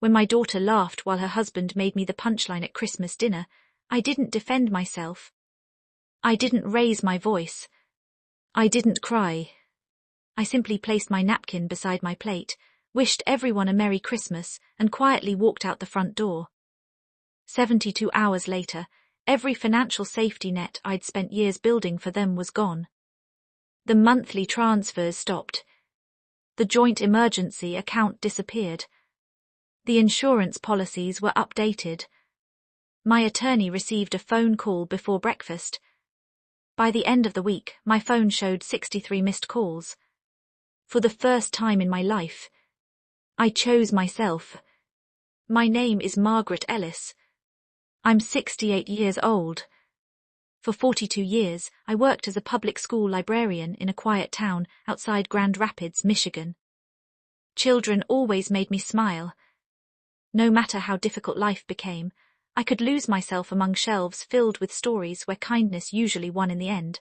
When my daughter laughed while her husband made me the punchline at Christmas dinner, I didn't defend myself. I didn't raise my voice. I didn't cry. I simply placed my napkin beside my plate, wished everyone a Merry Christmas, and quietly walked out the front door. 72 hours later, every financial safety net I'd spent years building for them was gone. The monthly transfers stopped. The joint emergency account disappeared. The insurance policies were updated. My attorney received a phone call before breakfast. By the end of the week, my phone showed 63 missed calls. For the first time in my life, I chose myself. My name is Margaret Ellis. I'm 68 years old. For 42 years, I worked as a public school librarian in a quiet town outside Grand Rapids, Michigan. Children always made me smile. No matter how difficult life became, I could lose myself among shelves filled with stories where kindness usually won in the end.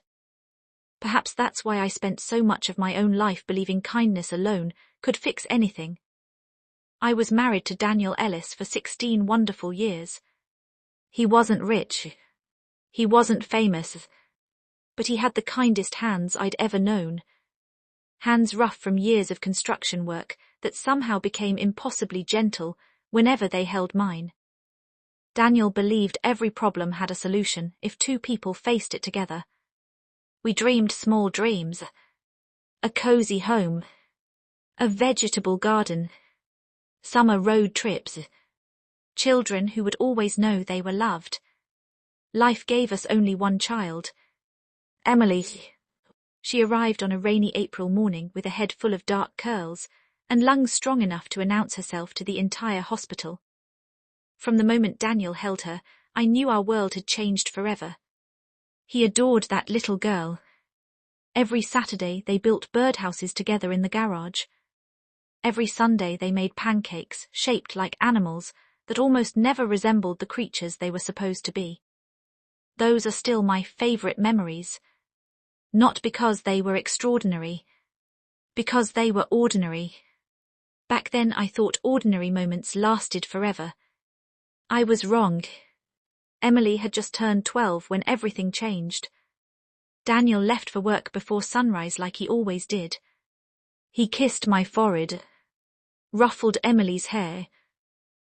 Perhaps that's why I spent so much of my own life believing kindness alone could fix anything. I was married to Daniel Ellis for 16 wonderful years. He wasn't rich. He wasn't famous. But he had the kindest hands I'd ever known. Hands rough from years of construction work that somehow became impossibly gentle whenever they held mine. Daniel believed every problem had a solution if two people faced it together. We dreamed small dreams. A cozy home. A vegetable garden. Summer road trips. Children who would always know they were loved. Life gave us only one child. Emily. She arrived on a rainy April morning with a head full of dark curls and lungs strong enough to announce herself to the entire hospital. From the moment Daniel held her, I knew our world had changed forever. He adored that little girl. Every Saturday they built birdhouses together in the garage. Every Sunday they made pancakes shaped like animals that almost never resembled the creatures they were supposed to be. Those are still my favorite memories. Not because they were extraordinary, because they were ordinary. Back then I thought ordinary moments lasted forever. I was wrong. Emily had just turned 12 when everything changed. Daniel left for work before sunrise like he always did. He kissed my forehead, ruffled Emily's hair,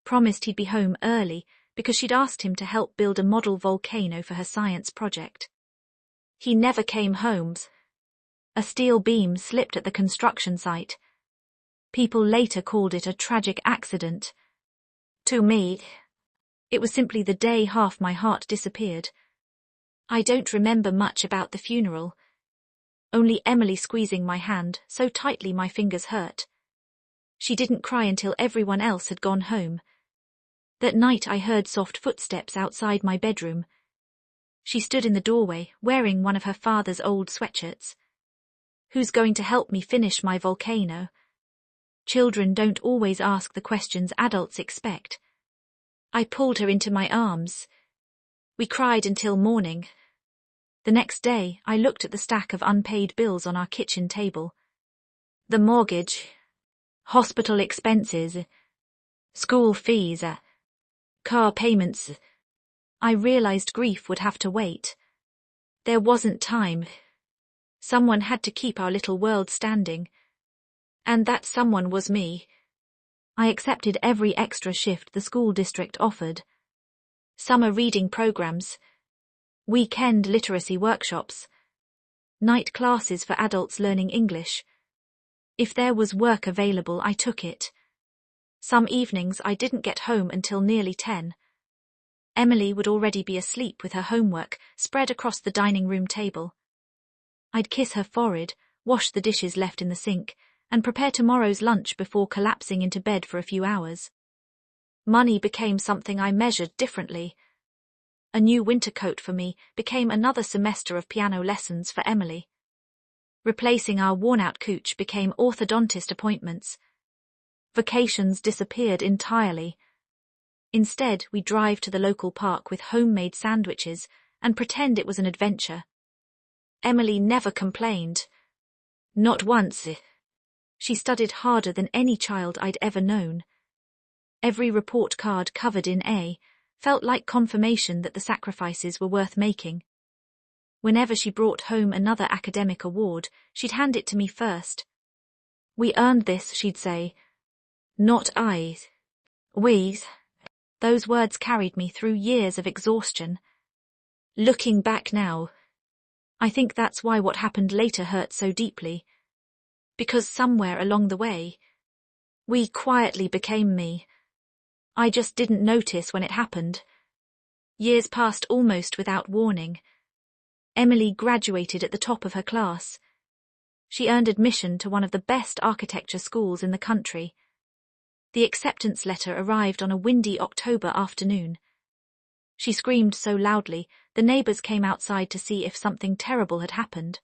promised he'd be home early because she'd asked him to help build a model volcano for her science project. He never came home. A steel beam slipped at the construction site. People later called it a tragic accident. To me, it was simply the day half my heart disappeared. I don't remember much about the funeral. Only Emily squeezing my hand so tightly my fingers hurt. She didn't cry until everyone else had gone home. That night I heard soft footsteps outside my bedroom. She stood in the doorway, wearing one of her father's old sweatshirts. Who's going to help me finish my volcano? Children don't always ask the questions adults expect. I pulled her into my arms. We cried until morning. The next day, I looked at the stack of unpaid bills on our kitchen table. The mortgage, hospital expenses, school fees, car payments. I realized grief would have to wait. There wasn't time. Someone had to keep our little world standing. And that someone was me. I accepted every extra shift the school district offered. Summer reading programs, weekend literacy workshops, night classes for adults learning English. If there was work available, I took it. Some evenings I didn't get home until nearly 10. Emily would already be asleep with her homework spread across the dining room table. I'd kiss her forehead, wash the dishes left in the sink, and prepare tomorrow's lunch before collapsing into bed for a few hours. Money became something I measured differently. A new winter coat for me became another semester of piano lessons for Emily. Replacing our worn-out couch became orthodontist appointments. Vacations disappeared entirely. Instead, we drive to the local park with homemade sandwiches and pretend it was an adventure. Emily never complained. Not once. She studied harder than any child I'd ever known. Every report card covered in A felt like confirmation that the sacrifices were worth making. Whenever she brought home another academic award, she'd hand it to me first. "We earned this," she'd say. "Not I. We." Those words carried me through years of exhaustion. Looking back now, I think that's why what happened later hurt so deeply. Because somewhere along the way, we quietly became me. I just didn't notice when it happened. Years passed almost without warning. Emily graduated at the top of her class. She earned admission to one of the best architecture schools in the country. The acceptance letter arrived on a windy October afternoon. She screamed so loudly, the neighbors came outside to see if something terrible had happened.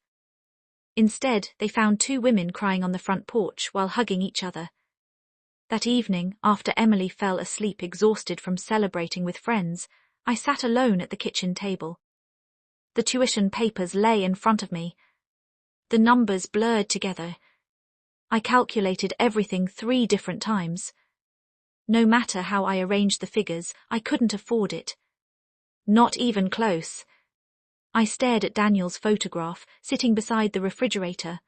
Instead, they found two women crying on the front porch while hugging each other. That evening, after Emily fell asleep exhausted from celebrating with friends, I sat alone at the kitchen table. The tuition papers lay in front of me. The numbers blurred together. I calculated everything 3 different times. No matter how I arranged the figures, I couldn't afford it. Not even close. I stared at Daniel's photograph, sitting beside the refrigerator.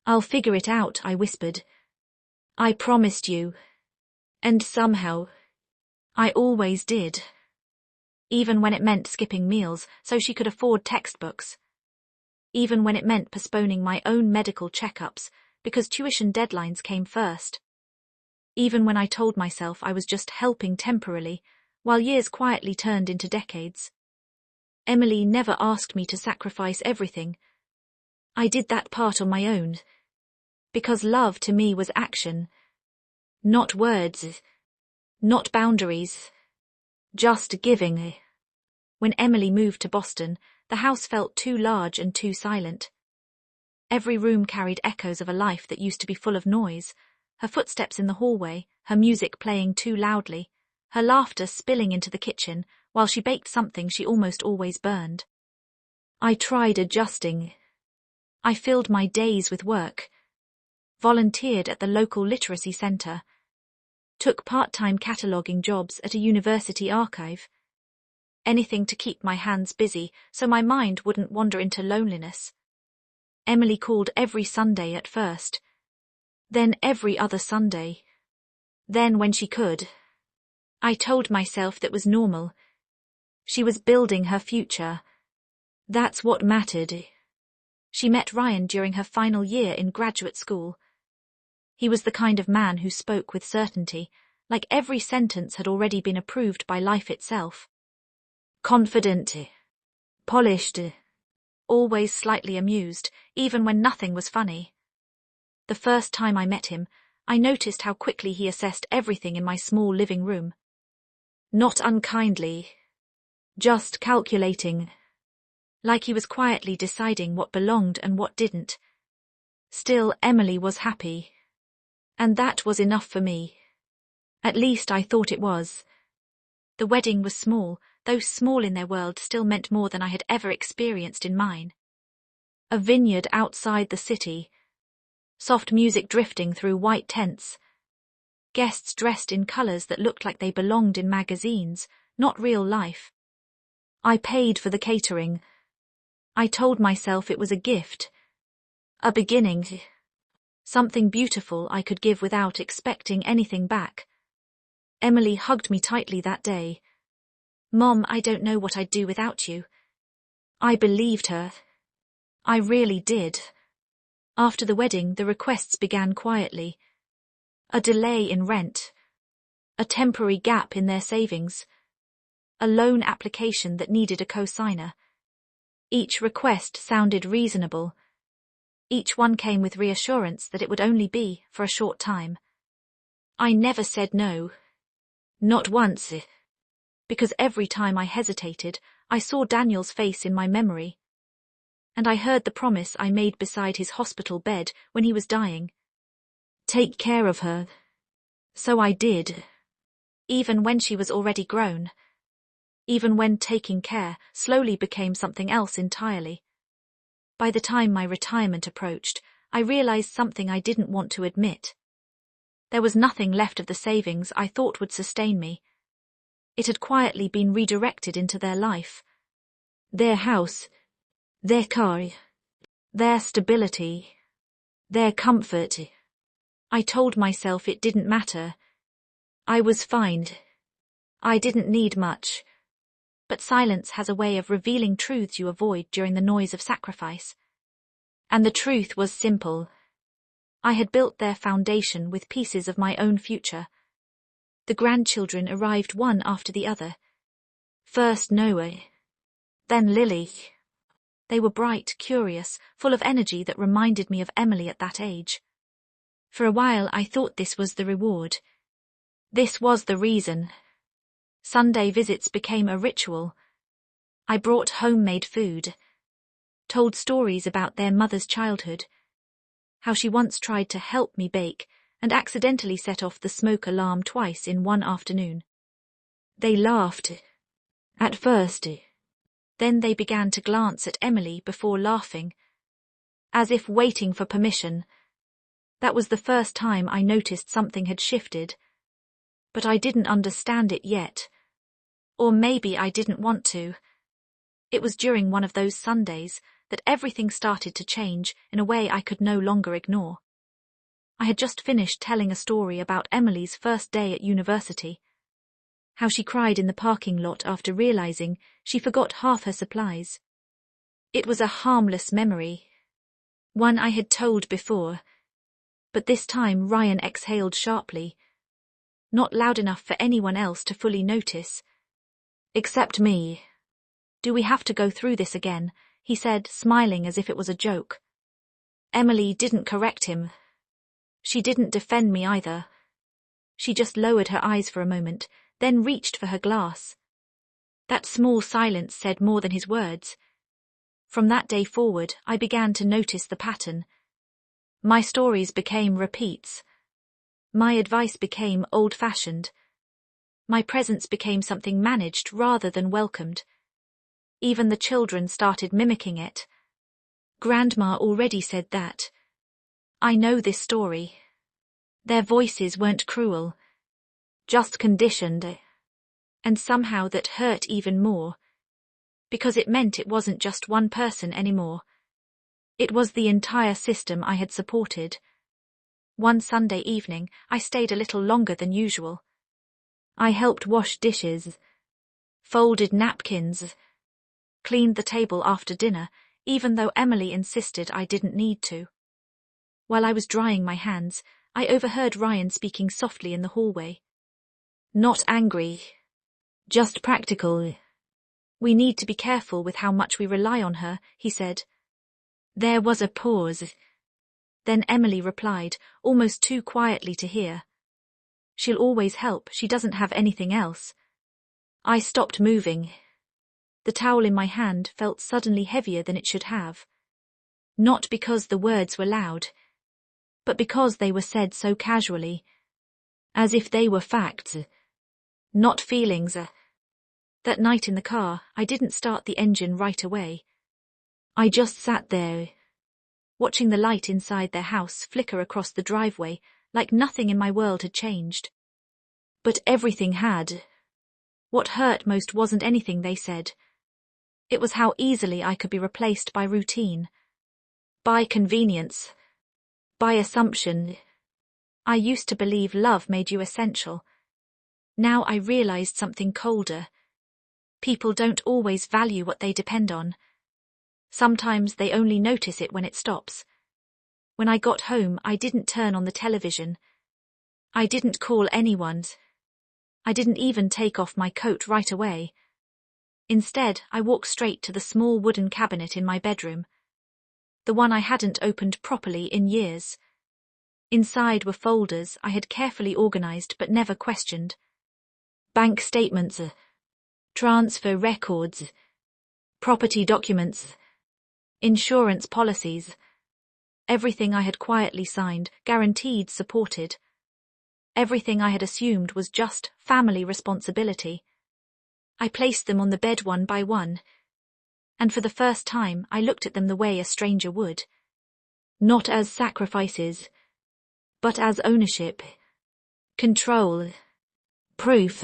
"I'll figure it out," I whispered. "I promised you." And somehow, I always did. Even when it meant skipping meals so she could afford textbooks. Even when it meant postponing my own medical checkups because tuition deadlines came first. Even when I told myself I was just helping temporarily, while years quietly turned into decades. Emily never asked me to sacrifice everything. I did that part on my own. Because love to me was action. Not words. Not boundaries. Just giving. When Emily moved to Boston, the house felt too large and too silent. Every room carried echoes of a life that used to be full of noise, her footsteps in the hallway, her music playing too loudly, her laughter spilling into the kitchen while she baked something she almost always burned. I tried adjusting. I filled my days with work, volunteered at the local literacy center, took part-time cataloging jobs at a university archive. Anything to keep my hands busy so my mind wouldn't wander into loneliness. Emily called every Sunday at first, then every other Sunday, then when she could. I told myself that was normal. She was building her future. That's what mattered. She met Ryan during her final year in graduate school. He was the kind of man who spoke with certainty, like every sentence had already been approved by life itself. Confident, polished, always slightly amused, even when nothing was funny. The first time I met him, I noticed how quickly he assessed everything in my small living room. Not unkindly, just calculating, like he was quietly deciding what belonged and what didn't. Still, Emily was happy. And that was enough for me. At least I thought it was. The wedding was small, though small in their world still meant more than I had ever experienced in mine. A vineyard outside the city, soft music drifting through white tents, guests dressed in colors that looked like they belonged in magazines, not real life. I paid for the catering. I told myself it was a gift, a beginning, something beautiful I could give without expecting anything back. Emily hugged me tightly that day. "Mom, I don't know what I'd do without you." I believed her. I really did. After the wedding, the requests began quietly. A delay in rent, a temporary gap in their savings, a loan application that needed a co-signer. Each request sounded reasonable. Each one came with reassurance that it would only be for a short time. I never said no. Not once. Because every time I hesitated, I saw Daniel's face in my memory. And I heard the promise I made beside his hospital bed when he was dying. Take care of her. So I did. Even when she was already grown. Even when taking care slowly became something else entirely. By the time my retirement approached, I realized something I didn't want to admit. There was nothing left of the savings I thought would sustain me. It had quietly been redirected into their life. Their house, their car, their stability, their comfort. I told myself it didn't matter. I was fine. I didn't need much. But silence has a way of revealing truths you avoid during the noise of sacrifice. And the truth was simple. I had built their foundation with pieces of my own future. The grandchildren arrived one after the other. First Noah, then Lily. They were bright, curious, full of energy that reminded me of Emily at that age. For a while I thought this was the reward. This was the reason. Sunday visits became a ritual. I brought homemade food, told stories about their mother's childhood, how she once tried to help me bake and accidentally set off the smoke alarm twice in one afternoon. They laughed. At first. Then they began to glance at Emily before laughing, as if waiting for permission. That was the first time I noticed something had shifted, but I didn't understand it yet. Or maybe I didn't want to. It was during one of those Sundays that everything started to change in a way I could no longer ignore. I had just finished telling a story about Emily's first day at university. How she cried in the parking lot after realizing she forgot half her supplies. It was a harmless memory, one I had told before, but this time Ryan exhaled sharply, not loud enough for anyone else to fully notice. Except me. Do we have to go through this again? He said, smiling as if it was a joke. Emily didn't correct him. She didn't defend me either. She just lowered her eyes for a moment, then reached for her glass. That small silence said more than his words. From that day forward, I began to notice the pattern. My stories became repeats. My advice became old-fashioned. My presence became something managed rather than welcomed. Even the children started mimicking it. Grandma already said that. I know this story. Their voices weren't cruel, just conditioned, and somehow that hurt even more, because it meant it wasn't just one person anymore. It was the entire system I had supported. One Sunday evening, I stayed a little longer than usual. I helped wash dishes, folded napkins, cleaned the table after dinner, even though Emily insisted I didn't need to. While I was drying my hands, I overheard Ryan speaking softly in the hallway. Not angry, just practical. We need to be careful with how much we rely on her, he said. There was a pause. Then Emily replied, almost too quietly to hear. She'll always help, she doesn't have anything else. I stopped moving. The towel in my hand felt suddenly heavier than it should have. Not because the words were loud, but because they were said so casually, as if they were facts, not feelings. That night in the car, I didn't start the engine right away. I just sat there, watching the light inside their house flicker across the driveway like nothing in my world had changed. But everything had. What hurt most wasn't anything they said. It was how easily I could be replaced by routine, by convenience, by assumption. I used to believe love made you essential. Now I realized something colder. People don't always value what they depend on. Sometimes they only notice it when it stops. When I got home, I didn't turn on the television. I didn't call anyone. I didn't even take off my coat right away. Instead, I walked straight to the small wooden cabinet in my bedroom, the one I hadn't opened properly in years. Inside were folders I had carefully organized but never questioned. Bank statements, transfer records, property documents, insurance policies. Everything I had quietly signed, guaranteed, supported. Everything I had assumed was just family responsibility. I placed them on the bed one by one, and for the first time I looked at them the way a stranger would. Not as sacrifices, but as ownership. Control. Proof.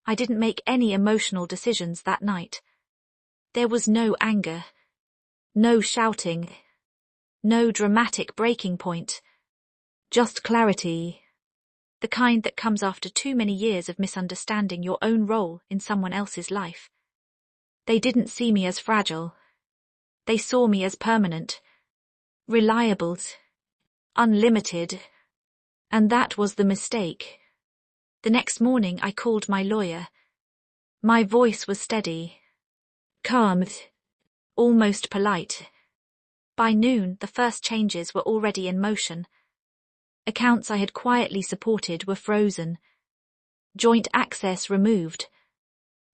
I didn't make any emotional decisions that night. There was no anger. No shouting. No dramatic breaking point. Just clarity. The kind that comes after too many years of misunderstanding your own role in someone else's life. They didn't see me as fragile. They saw me as permanent, reliable, unlimited. And that was the mistake. The next morning I called my lawyer. My voice was steady, calm, almost polite. By noon, the first changes were already in motion. Accounts I had quietly supported were frozen. Joint access removed.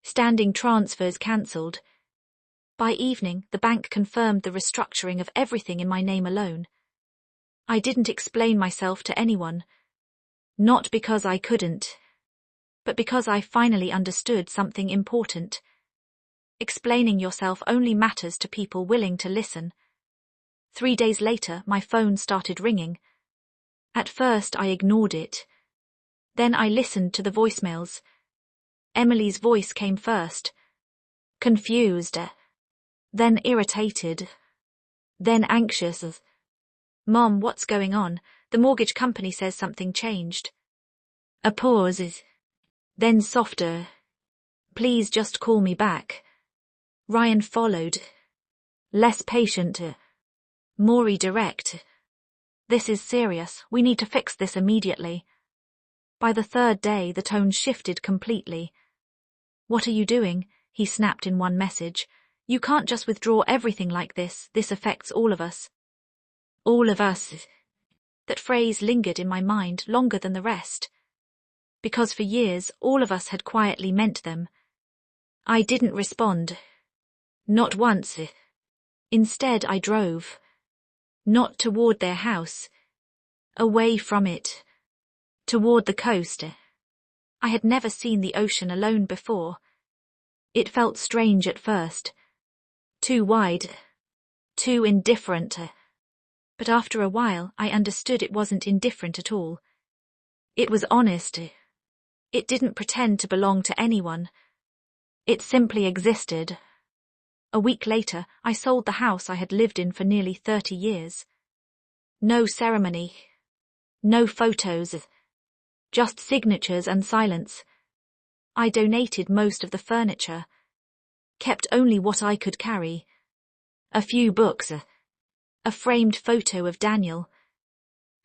Standing transfers cancelled. By evening, the bank confirmed the restructuring of everything in my name alone. I didn't explain myself to anyone. Not because I couldn't, but because I finally understood something important. Explaining yourself only matters to people willing to listen. 3 days later, my phone started ringing. At first, I ignored it. Then I listened to the voicemails. Emily's voice came first. Confused. Then irritated. Then anxious. Mom, what's going on? The mortgage company says something changed. A pause. Then softer. Please just call me back. Ryan followed. Less patient. More direct. This is serious. We need to fix this immediately. By the third day, the tone shifted completely. What are you doing? He snapped in one message. You can't just withdraw everything like this. This affects all of us. All of us. That phrase lingered in my mind longer than the rest. Because for years, all of us had quietly meant them. I didn't respond. Not once. Instead, I drove. Not toward their house. Away from it. Toward the coast. I had never seen the ocean alone before. It felt strange at first. Too wide. Too indifferent. But after a while, I understood it wasn't indifferent at all. It was honest. It didn't pretend to belong to anyone. It simply existed. A week later, I sold the house I had lived in for nearly 30 years. No ceremony. No photos. Just signatures and silence. I donated most of the furniture. Kept only what I could carry. A few books. A framed photo of Daniel.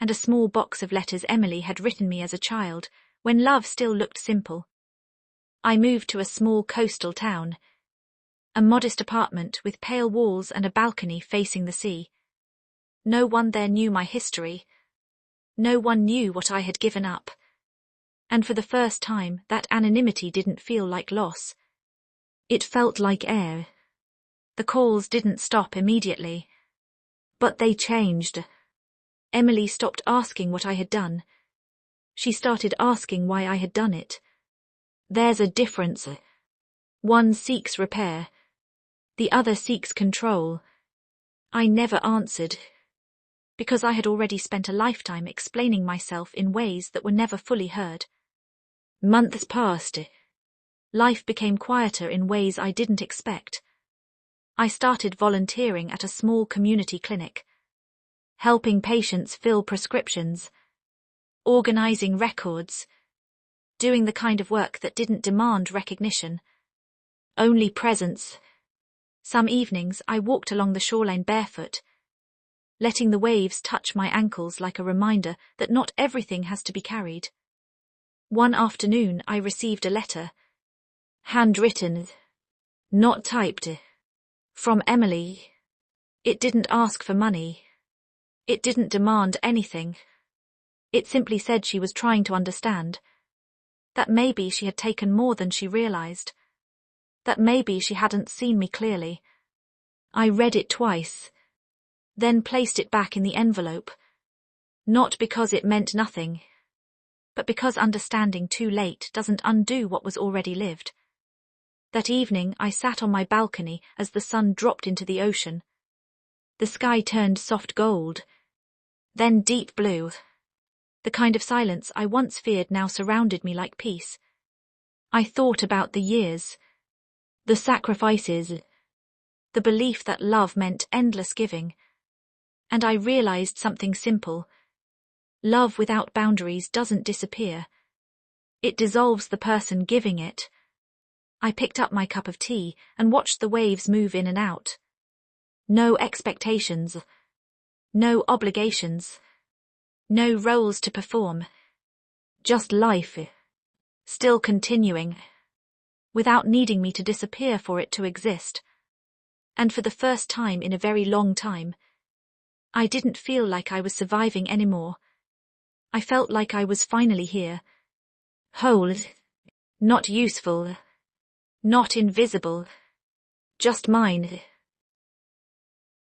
And a small box of letters Emily had written me as a child, when love still looked simple. I moved to a small coastal town. A modest apartment with pale walls and a balcony facing the sea. No one there knew my history. No one knew what I had given up. And for the first time, that anonymity didn't feel like loss. It felt like air. The calls didn't stop immediately. But they changed. Emily stopped asking what I had done. She started asking why I had done it. There's a difference. One seeks repair. The other seeks control. I never answered. Because I had already spent a lifetime explaining myself in ways that were never fully heard. Months passed. Life became quieter in ways I didn't expect. I started volunteering at a small community clinic, helping patients fill prescriptions, organizing records, doing the kind of work that didn't demand recognition, only presence. Some evenings I walked along the shoreline barefoot, letting the waves touch my ankles like a reminder that not everything has to be carried. One afternoon I received a letter, handwritten, not typed, from Emily. It didn't ask for money. It didn't demand anything. It simply said she was trying to understand. That maybe she had taken more than she realized. That maybe she hadn't seen me clearly. I read it twice, then placed it back in the envelope. Not because it meant nothing, but because understanding too late doesn't undo what was already lived. That evening I sat on my balcony as the sun dropped into the ocean. The sky turned soft gold, then deep blue. The kind of silence I once feared now surrounded me like peace. I thought about the years, the sacrifices, the belief that love meant endless giving. And I realized something simple. Love without boundaries doesn't disappear. It dissolves the person giving it. I picked up my cup of tea and watched the waves move in and out. No expectations. No obligations. No roles to perform. Just life. Still continuing. Without needing me to disappear for it to exist. And for the first time in a very long time, I didn't feel like I was surviving anymore. I felt like I was finally here. Whole. Not useful. Not invisible. Just mine.